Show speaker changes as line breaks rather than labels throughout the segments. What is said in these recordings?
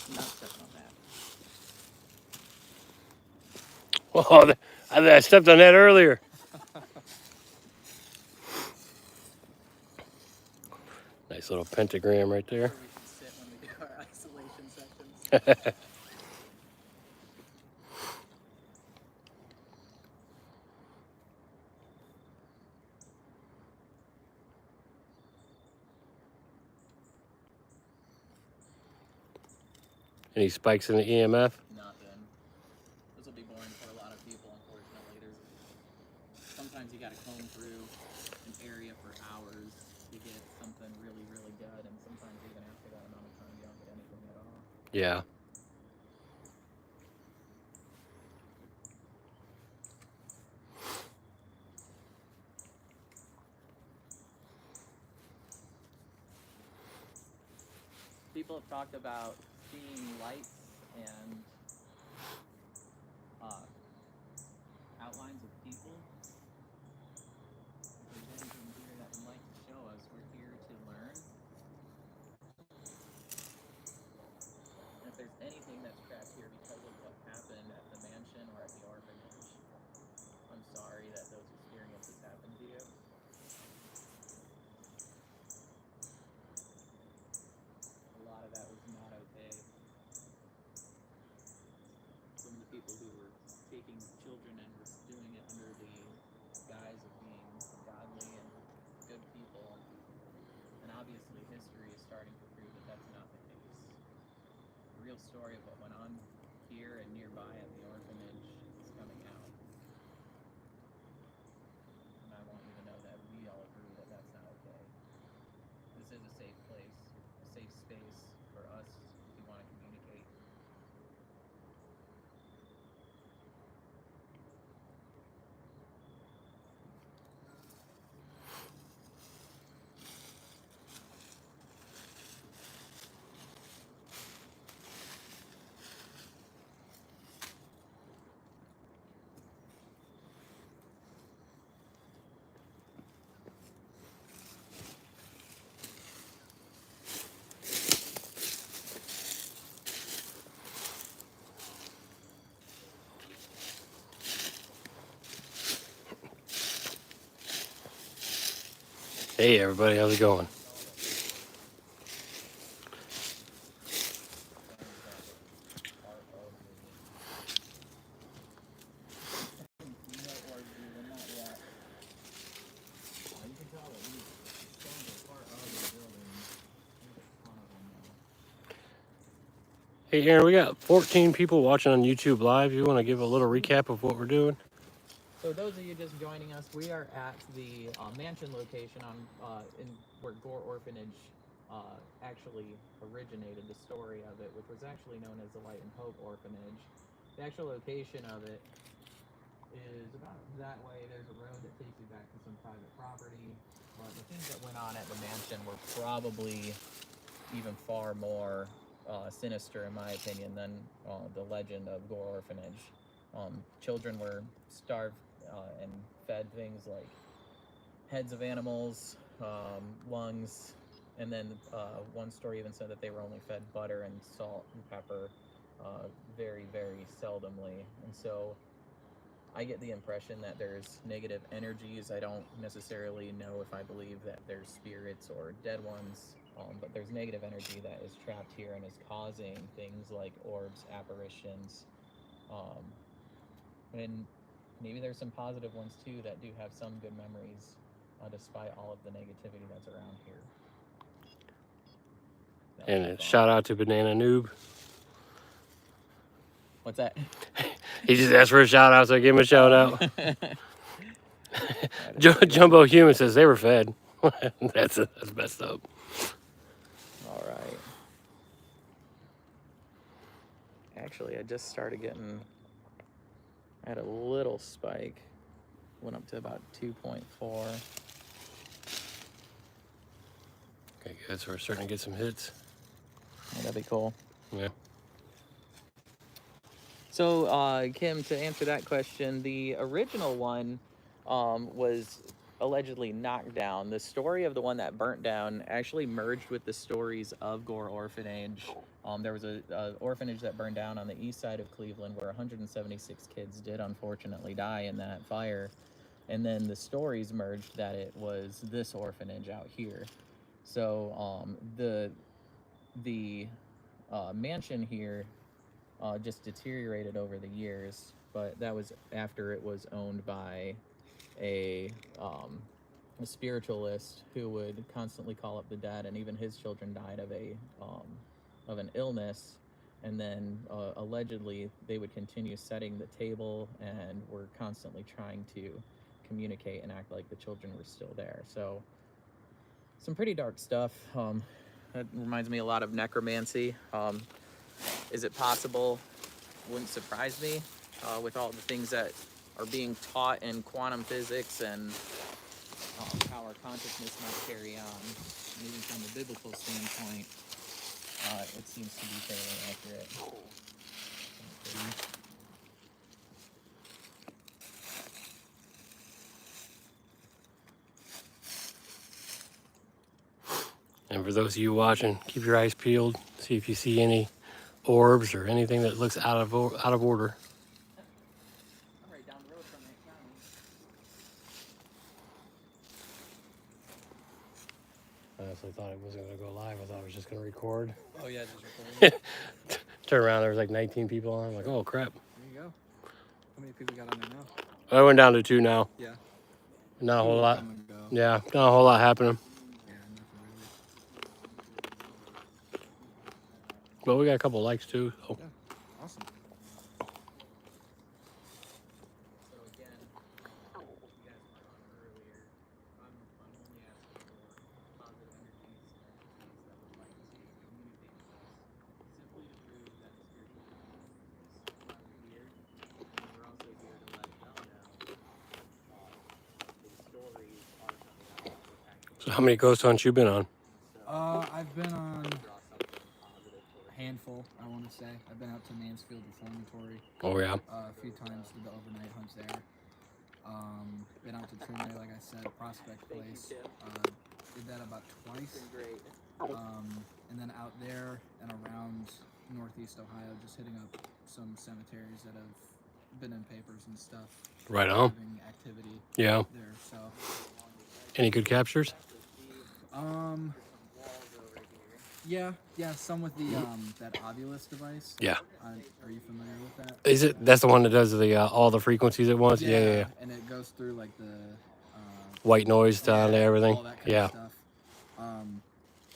Not stepping on that.
Oh, I stepped on that earlier. Nice little pentagram right there.
Where we should sit when we do our isolation sessions.
Any spikes in the EMF?
Nothing. This will be boring for a lot of people, unfortunately. Sometimes you got to comb through an area for hours to get something really, really good, and sometimes even after that amount of time, you don't get anything at all.
Yeah.
People have talked about seeing lights and outlines of people. If there's anything here that would like to show us, we're here to learn. And if there's anything that's trapped here because of what happened at the mansion or at the orphanage, I'm sorry that those experiences happened to you. A lot of that was not okay. Some of the people who were taking children and were doing it under the guise of being godly and good people. And obviously history is starting to prove that that's not the case. The real story of what went on here and nearby at the orphanage is coming out. And I want you to know that we all agree that that's not okay. This is a safe place, a safe space for us if you want to communicate.
Hey, everybody. How's it going? Hey, Aaron, we got 14 people watching on YouTube Live. You want to give a little recap of what we're doing?
So those of you just joining us, we are at the mansion location where Gore Orphanage actually originated, the story of it, which was actually known as the Light and Hope Orphanage. The actual location of it is about that way. There's a road that takes you back to some private property. But the things that went on at the mansion were probably even far more sinister, in my opinion, than the legend of Gore Orphanage. Children were starved and fed things like heads of animals, lungs, and then one story even said that they were only fed butter and salt and pepper very, very seldomly. And so I get the impression that there's negative energies. I don't necessarily know if I believe that there's spirits or dead ones, but there's negative energy that is trapped here and is causing things like orbs, apparitions, and maybe there's some positive ones too that do have some good memories, despite all of the negativity that's around here.
And a shout out to Banana Noob.
What's that?
He just asked for a shout out, so I gave him a shout out. Jumbo Human says they were fed. That's messed up.
All right. Actually, I just started getting. I had a little spike. Went up to about 2.4.
Okay, good. So we're starting to get some hits.
Yeah, that'd be cool.
Yeah.
So, Kim, to answer that question, the original one was allegedly knocked down. The story of the one that burnt down actually merged with the stories of Gore Orphanage There was a orphanage that burned down on the east side of Cleveland where 176 kids did unfortunately die in that fire. And then the stories merged that it was this orphanage out here. So the mansion here just deteriorated over the years, but that was after it was owned by a a spiritualist who would constantly call up the dead, and even his children died of an illness. And then allegedly they would continue setting the table and were constantly trying to communicate and act like the children were still there. So some pretty dark stuff. That reminds me a lot of necromancy. Is it possible? Wouldn't surprise me with all the things that are being taught in quantum physics and how our consciousness might carry on. And even from a biblical standpoint, it seems to be fairly accurate.
And for those of you watching, keep your eyes peeled. See if you see any orbs or anything that looks out of order.
I'm right down the road from that county.
I honestly thought it wasn't going to go live. I thought it was just going to record.
Oh yeah, just recording.
Turn around, there was like 19 people on. I'm like, oh crap.
There you go. How many people got on there now?
I went down to 2 now.
Yeah.
Not a whole lot.
Time ago.
Yeah, not a whole lot happening.
Yeah, nothing really.
But we got a couple likes too. So.
Yeah. Awesome.
So again, you guys were on earlier. I'm only asking for positive energies that would like to communicate with us, simply to prove that the spiritual realm is not here. And we're also here to let them know the stories are coming out with actual.
So how many ghost hunts you been on?
I've been on
Draw something positive for
a handful, I want to say. I've been out to Mansfield Reformatory
Oh yeah.
a few times, did the overnight hunts there. Been out to Trinity, like I said, Prospect Place. Did that about twice.
great.
And then out there and around Northeast Ohio, just hitting up some cemeteries that have been in papers and stuff.
Right on.
Having activity
Yeah.
there, so.
Any good captures?
Yeah, some with the that Ovilus device.
Yeah.
Are you familiar with that?
Is it? That's the one that does the all the frequencies at once. Yeah.
And it goes through like the
White noise down to everything.
all that kind
Yeah.
of stuff.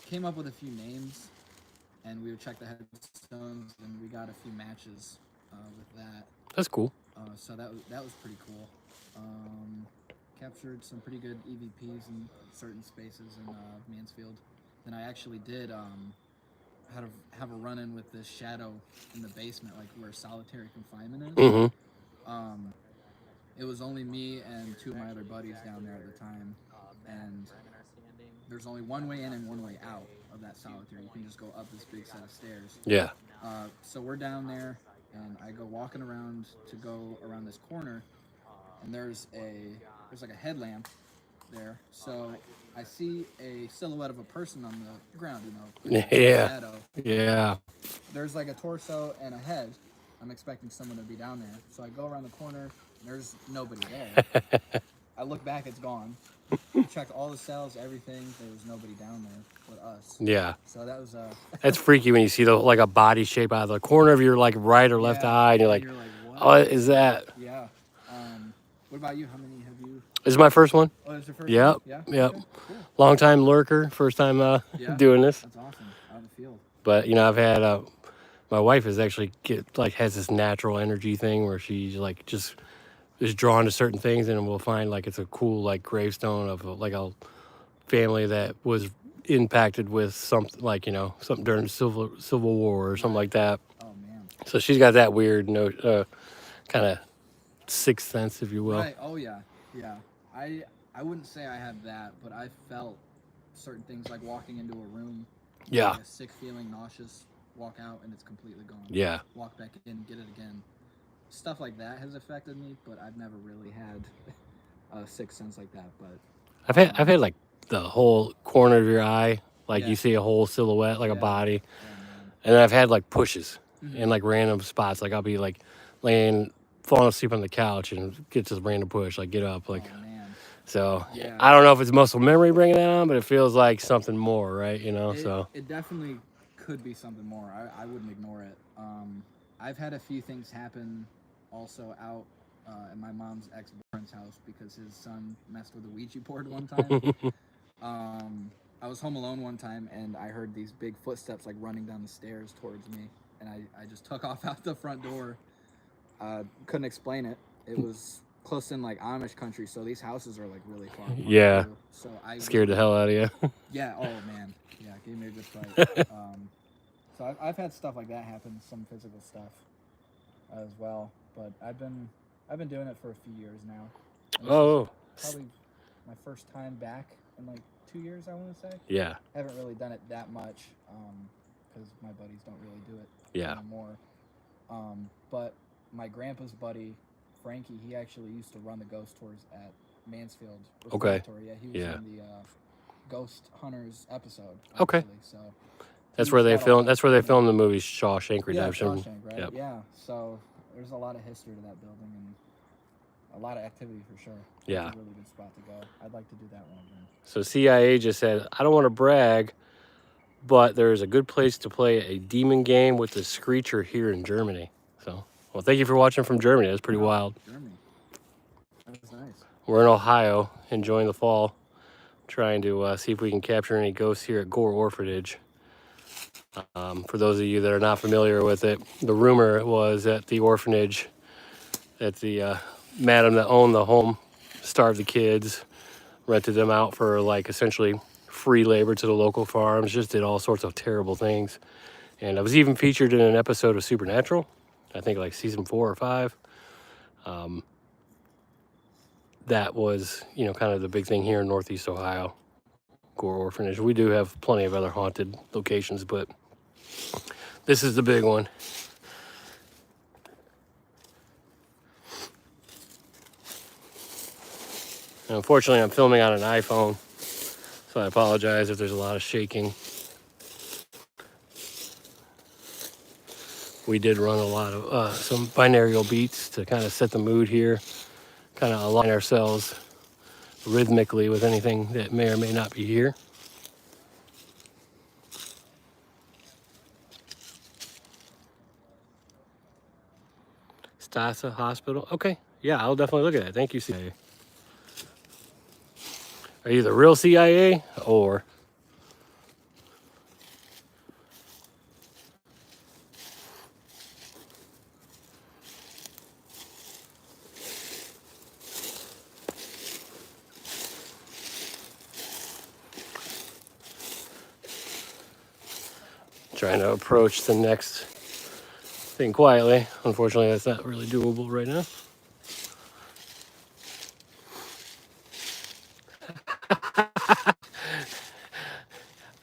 Came up with a few names, and we would check the headstones, and we got a few matches with that.
That's cool.
So that was pretty cool. Captured some pretty good EVPs in certain spaces in Mansfield. Then I actually did have a run-in with this shadow in the basement, like where solitary confinement is.
Mm-hmm.
It was only me and 2 of my other buddies down there at the time, and there's only one way in and one way out of that solitary. You can just go up this big set of stairs.
Yeah.
So we're down there, and I go walking around to go around this corner, and there's like a headlamp there. So I see a silhouette of a person on the ground, you know.
Yeah.
Shadow.
Yeah.
There's like a torso and a head. I'm expecting someone to be down there. So I go around the corner, there's nobody there. I look back, it's gone. Checked all the cells, everything. There was nobody down there but us.
Yeah.
So that was
That's freaky when you see like a body shape out of the corner of your like right or left eye, and you're like,
what?
oh, is that?
Yeah. What about you? How many have you?
This is my first one.
Oh, that's your first
Yep.
one? Yeah.
Yep.
Okay, cool.
Long time lurker, first time
Yeah.
doing this.
That's awesome. Out in the field.
But you know, I've had my wife is actually has this natural energy thing where she's like just is drawn to certain things, and we'll find like it's a cool like gravestone of like a family that was impacted with something like, you know, something during the Civil War or something like that.
Oh man.
So she's got that weird kind of sixth sense, if you will.
Right. Oh yeah. Yeah. I wouldn't say I have that, but I felt certain things like walking into a room.
Yeah.
Like a sick feeling, nauseous. Walk out and it's completely gone.
Yeah.
Walk back in, get it again. Stuff like that has affected me, but I've never really had a sixth sense like that. But
I've had like the whole corner of your eye, like
Yeah.
you see a whole silhouette, like a
Yeah.
body.
oh, man.
And then I've had like pushes in like random spots. Like I'll be like falling asleep on the couch and get this random push, like get up, like.
Oh man.
So
Yeah.
I don't know if it's muscle memory bringing that on, but it feels like something more, right? You know, so
It definitely could be something more. I wouldn't ignore it. I've had a few things happen also out at my mom's ex-boyfriend's house because his son messed with a Ouija board one time. I was home alone one time and I heard these big footsteps like running down the stairs towards me, and I just took off out the front door. Couldn't explain it. It was close in like Amish country, so these houses are like really far apart.
Yeah.
Too. So I
scared the hell out of you.
Yeah. Oh man. Yeah. Gave me a good fright. So I've had stuff like that happen, some physical stuff as well. But I've been doing it for a few years now. And this is probably my first time back in like 2 years, I want to say.
Yeah.
I haven't really done it that much because my buddies don't really do it anymore. But my grandpa's buddy, Frankie, he actually used to run the ghost tours at Mansfield Reformatory. Yeah, he was in the Ghost Hunters episode.
Okay.
Actually, so
That's where they filmed. That's where they filmed the movie Shawshank Redemption.
Yeah, Shawshank, right? Yep. Yeah. So there's a lot of history to that building and a lot of activity for sure.
Yeah.
It's a really good spot to go. I'd like to do that one again.
So CIA just said, I don't want to brag, but there is a good place to play a demon game with the Screecher here in Germany. So, well, thank you for watching from Germany. That's pretty wild.
Germany. That was nice.
We're in Ohio, enjoying the fall, trying to see if we can capture any ghosts here at Gore Orphanage. For those of you that are not familiar with it, the rumor was that the orphanage, that the madam that owned the home starved the kids, rented them out for like essentially free labor to the local farms, just did all sorts of terrible things. And I was even featured in an episode of Supernatural, I think like season 4 or 5. That was, you know, kind of the big thing here in Northeast Ohio, Gore Orphanage. We do have plenty of other haunted locations, but this is the big one. And unfortunately, I'm filming on an iPhone, so I apologize if there's a lot of shaking. We did run a lot of some binaural beats to kind of set the mood here, kind of align ourselves rhythmically with anything that may or may not be here. Stasa Hospital. Okay, yeah, I'll definitely look at it. Thank you, CIA. Are you the real CIA or? Trying to approach the next thing quietly. Unfortunately, that's not really doable right now.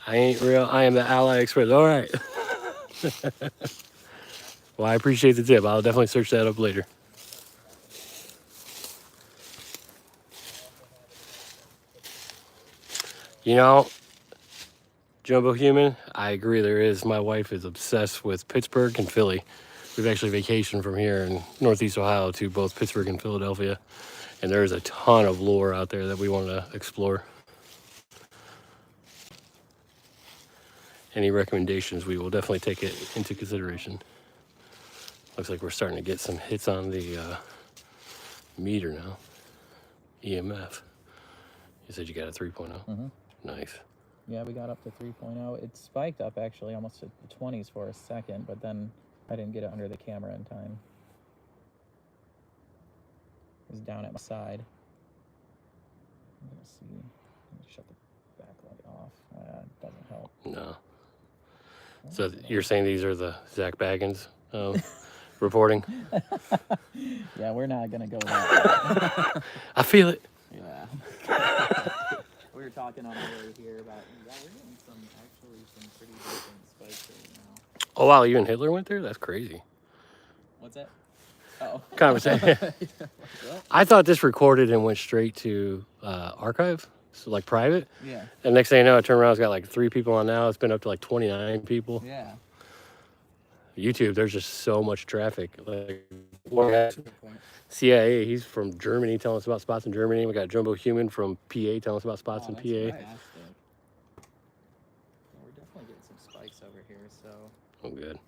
I ain't real. I am the Ally Express. All right. Well, I appreciate the tip. I'll definitely search that up later. You know, Jumbo Human, I agree there is. My wife is obsessed with Pittsburgh and Philly. We've actually vacationed from here in Northeast Ohio to both Pittsburgh and Philadelphia. And there's a ton of lore out there that we want to explore. Any recommendations, we will definitely take it into consideration. Looks like we're starting to get some hits on the meter now. EMF. You said you got a 3.0?
Mm-hmm.
Nice.
Yeah, we got up to 3.0. It spiked up actually almost to the 20s for a second, but then I didn't get it under the camera in time. It was down at my side. I'm gonna see. Let me shut the backlight off. It doesn't help.
No. So you're saying these are the Zach Baggins reporting?
Yeah, we're not gonna go that way.
I feel it.
Yeah. We were talking on the way here about, yeah, we're getting some pretty decent spikes right now.
Oh wow, even Hitler went there? That's crazy.
What's that? Oh.
Conversation. I thought this recorded and went straight to archive, so like private.
Yeah.
And next thing you know, I turn around, it's got like 3 people on now. It's been up to like 29 people.
Yeah.
YouTube, there's just so much traffic. Like,
That's a good point.
CIA, he's from Germany telling us about spots in Germany. We got Jumbo Human from PA telling us about spots in
Oh,
PA.
that's
Fantastic. Well, we're definitely getting some spikes over here, so
Oh, good.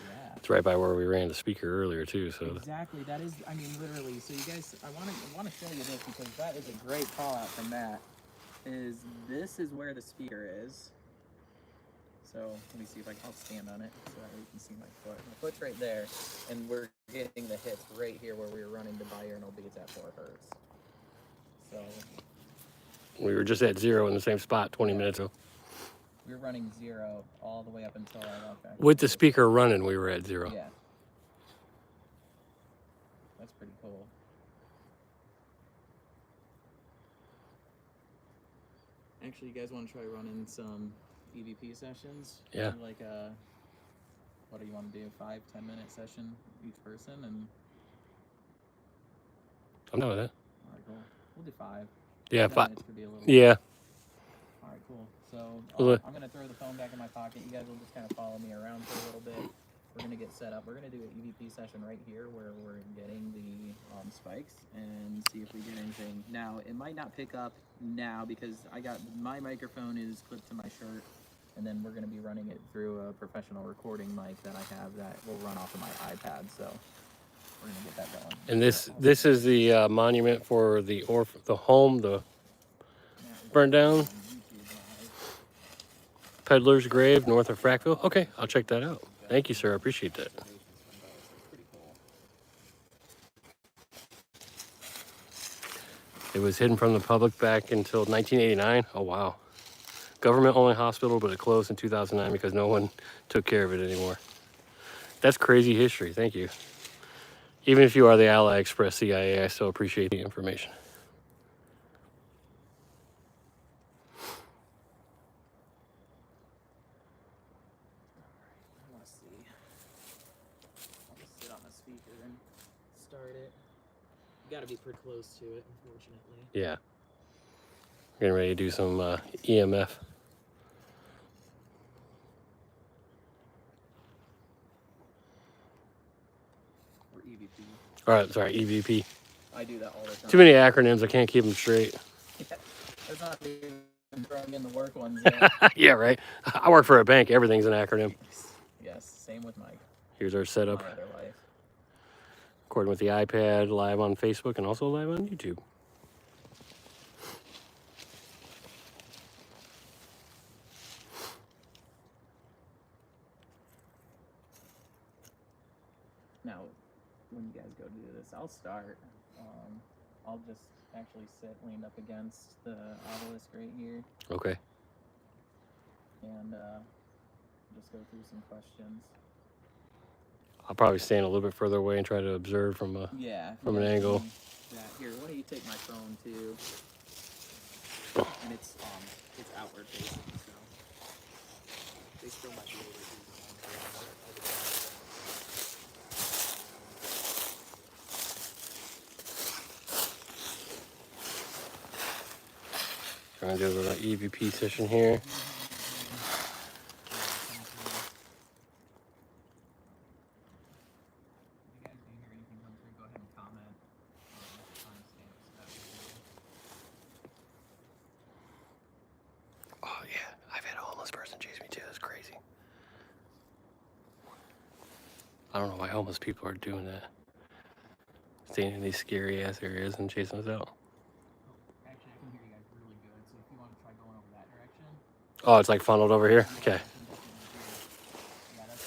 yeah.
It's right by where we ran the speaker earlier too. So
Exactly. That is, I mean, literally. So you guys, I want to show you this because that is a great call out from Matt. This is where the speaker is. So let me see if I'll stand on it so that you can see my foot. My foot's right there, and we're getting the hits right here where we were running the diurnal beats at 4 hertz. So
we were just at 0 in the same spot 20 minutes ago.
we were running 0 all the way up until I walked back.
With the speaker running, we were at 0.
Yeah. That's pretty cool. Actually, you guys want to try running some EVP sessions?
Yeah.
Do like a, what do you want to do? 5-10 minute session each person, and
I'm done with that.
all right, cool. We'll do 5.
Yeah,
10
5.
minutes could be a little.
Yeah.
All right, cool. So
Well,
I'm gonna throw the phone back in my pocket. You guys will just kind of follow me around for a little bit. We're gonna get set up. We're gonna do an EVP session right here where we're getting the spikes and see if we get anything. Now it might not pick up now because my microphone is clipped to my shirt, and then we're gonna be running it through a professional recording mic that I have that will run off of my iPad. So we're gonna get that going.
And this is the monument for the home, the burned down Peddler's Grave north of Frackville. Okay, I'll check that out. Thank you, sir. I appreciate that. It was hidden from the public back until 1989. Oh, wow. Government-only hospital, but it closed in 2009 because no one took care of it anymore. That's crazy history. Thank you. Even if you are the Ally Express CIA, I still appreciate the information.
Let's see. I'll just sit on the speaker and start it. You gotta be pretty close to it, unfortunately.
Yeah. Getting ready to do some EMF.
Or EVP.
All right, sorry, EVP.
I do that all the time.
Too many acronyms. I can't keep them straight.
Yeah, that's not even throwing in the work ones yet.
Yeah, right. I work for a bank. Everything's an acronym.
Yes, same with Mike.
Here's our setup.
My other life.
Recording with the iPad, live on Facebook, and also live on YouTube.
Now, when you guys go to do this, I'll start. I'll just actually sit leaned up against the obelisk right here
Okay.
and just go through some questions.
I'll probably stand a little bit further away and try to observe from a.
Yeah.
From an angle.
Here, why don't you take my phone too? And it's outward facing, so they still might be able to do
Trying to do a little EVP session here.
If you guys do hear anything come through, go ahead and comment timestamps.
Oh yeah, I've had a homeless person chase me too. That's crazy. I don't know why homeless people are doing that. Staying in these scary ass areas and chasing us out.
Actually, I can hear you guys really good, so if you want to try going over that direction.
Oh, it's like funneled over here. Okay.
Yeah, that's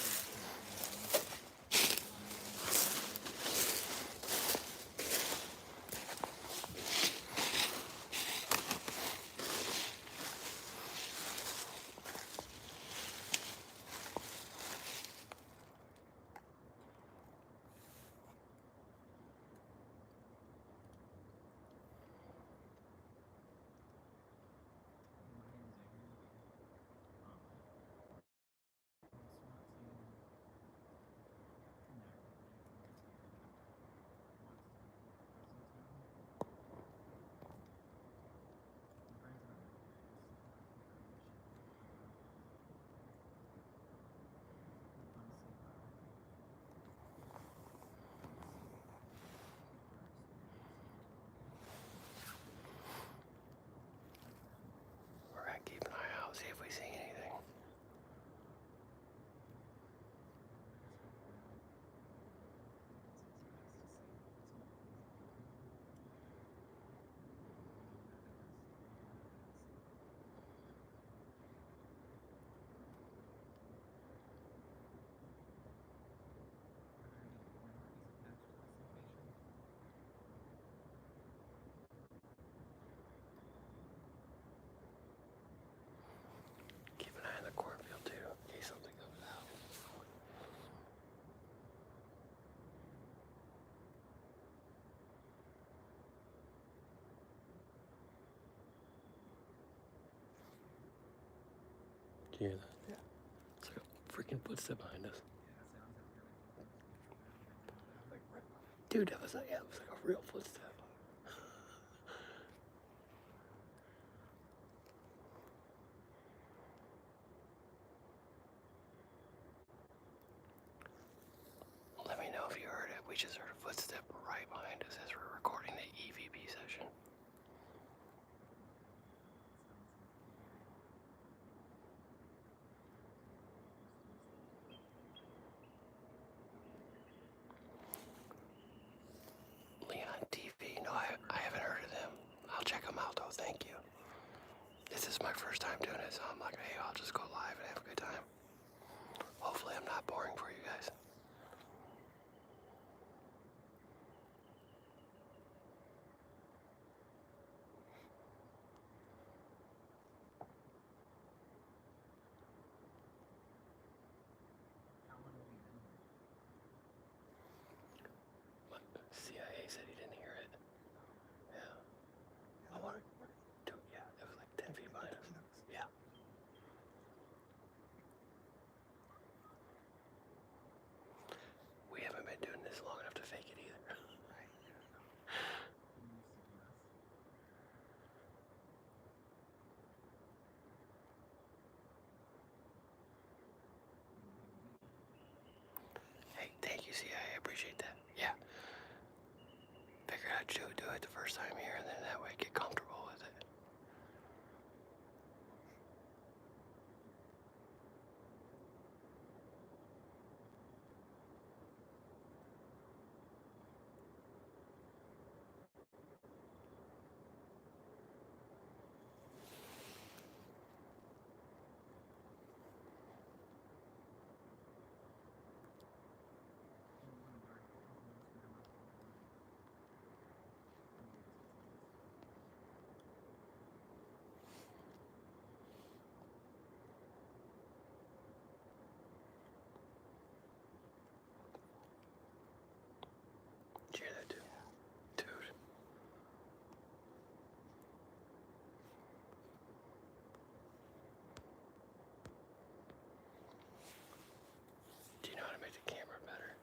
You hear that?
Yeah.
It's like a freaking footstep behind us.
Like right.
Dude, that was like a real footstep. Let me know if you heard it. We just heard a footstep right behind us as we're recording the EVP session. Leon TV. No, I haven't heard of them. I'll check them out though. Thank you. This is my first time doing it, so I'm like, hey, I'll just go live and have a good time. Hopefully, I'm not boring for you guys. CIA said he didn't hear it. Yeah. I want to do it. Yeah, it was like 10 feet behind us. Yeah. We haven't been doing this long enough to fake it either. Hey, thank you, CIA. I appreciate that. Yeah. Figured I'd do it the first time here, and then that way get comfortable with it. Did you hear that, too? Dude. Do you know how to make the camera better?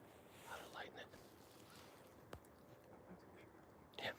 How to lighten it? Yeah.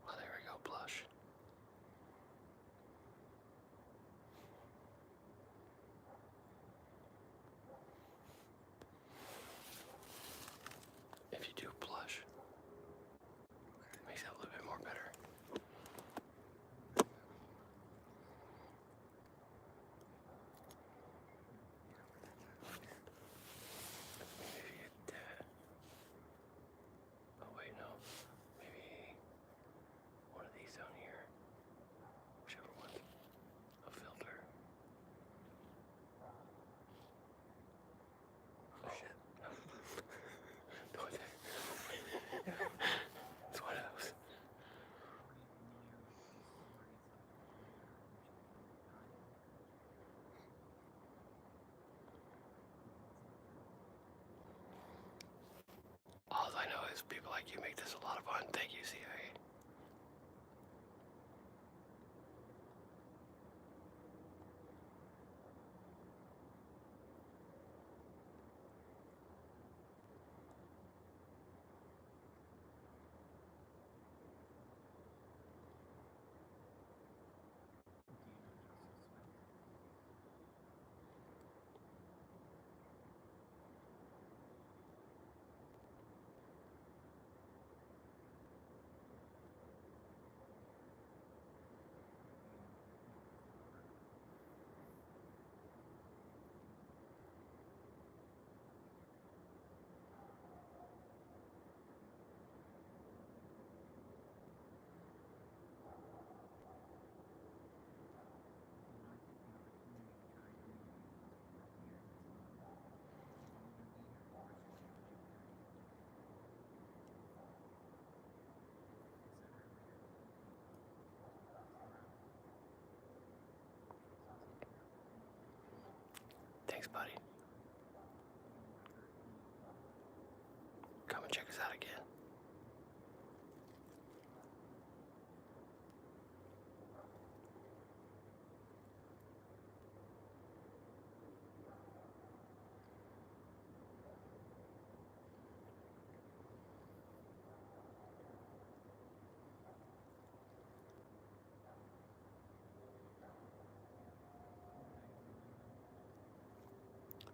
Well, there we go, blush. If you do blush, it makes it a little bit more better. Maybe if you get that. Oh, wait, no. Maybe one of these down here. Whichever one's a filter. Oh, shit. No, it's one of those. All I know is people like you make this a lot of fun. Thank you, CIA. Thanks, buddy. Come and check us out again.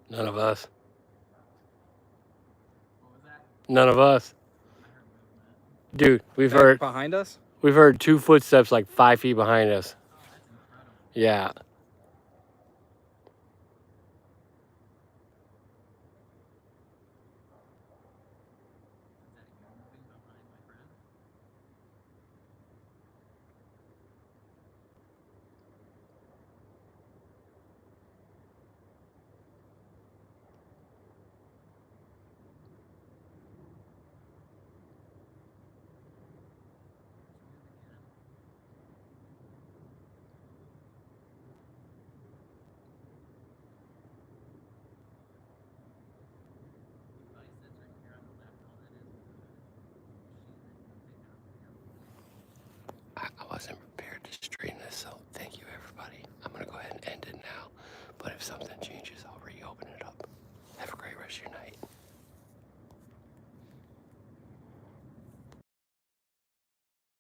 None of us.
What was that?
None of us.
I heard movement.
Dude, we've
Back
heard
behind us.
we've heard 2 footsteps like 5 feet behind us.
Oh, that's incredible.
Yeah.